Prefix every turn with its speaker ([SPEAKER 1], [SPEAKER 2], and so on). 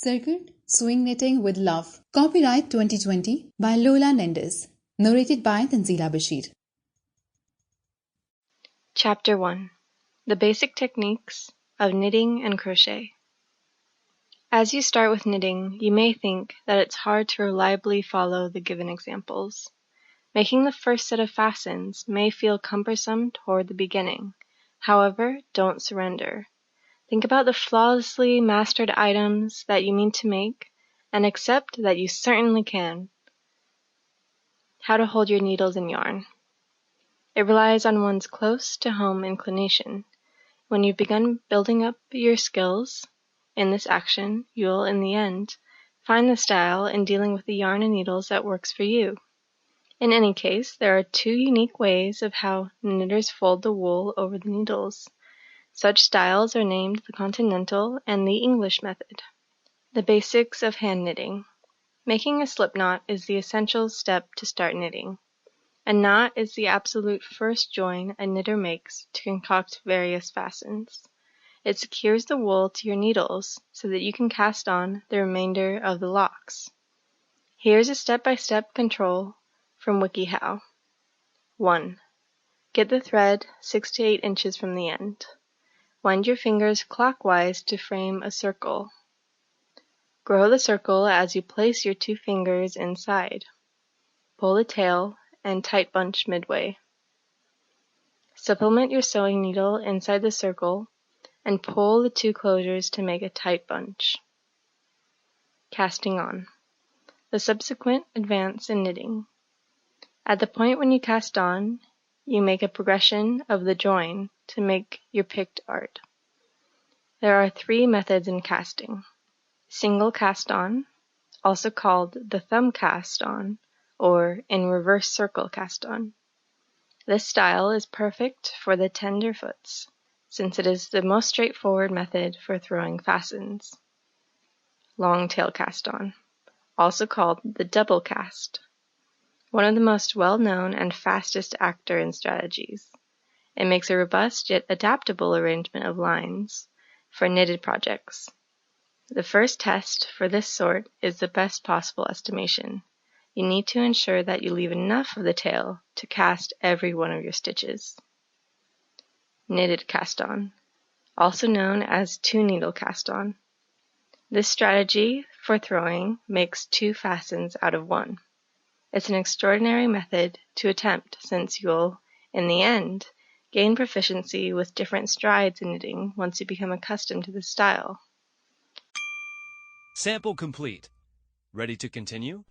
[SPEAKER 1] Circuit Swing Knitting with Love. Copyright 2020 by Lola Nandez. Narrated by Tanzila Bashir.
[SPEAKER 2] Chapter 1. The Basic Techniques of Knitting and Crochet. As you start with knitting, you may think that it's hard to reliably follow the given examples. Making the first set of fastens may feel cumbersome toward the beginning. However, don't surrender. Think about the flawlessly mastered items that you mean to make, and accept that you certainly can. How to hold your needles and yarn. It relies on one's close-to-home inclination. When you've begun building up your skills in this action, you'll, in the end, find the style in dealing with the yarn and needles that works for you. In any case, there are two unique ways of how knitters fold the wool over the needles. Such styles are named the continental and the English method. The basics of hand knitting. Making a slip knot is the essential step to start knitting. A knot is the absolute first join a knitter makes to concoct various fastens. It secures the wool to your needles so that you can cast on the remainder of the locks. Here's a step-by-step control from WikiHow. 1. Get the thread 6 to 8 inches from the end. Wind your fingers clockwise to frame a circle. Grow the circle as you place your 2 fingers inside. Pull the tail and tight bunch midway. Supplement your sewing needle inside the circle and pull the 2 closures to make a tight bunch. Casting on. The subsequent advance in knitting. At the point when you cast on, you make a progression of the join to make your picked art. There are 3 methods in casting. Single cast on, also called the thumb cast on, or in reverse circle cast on. This style is perfect for the tenderfoots, since it is the most straightforward method for throwing fastens. Long tail cast on, also called the double cast. One of the most well-known and fastest actor in strategies. It makes a robust yet adaptable arrangement of lines for knitted projects. The first test for this sort is the best possible estimation. You need to ensure that you leave enough of the tail to cast every one of your stitches. Knitted cast on, also known as 2-needle cast on. This strategy for throwing makes 2 fastens out of 1. It's an extraordinary method to attempt since you'll, in the end, gain proficiency with different strides in knitting once you become accustomed to the style.
[SPEAKER 3] Sample complete. Ready to continue?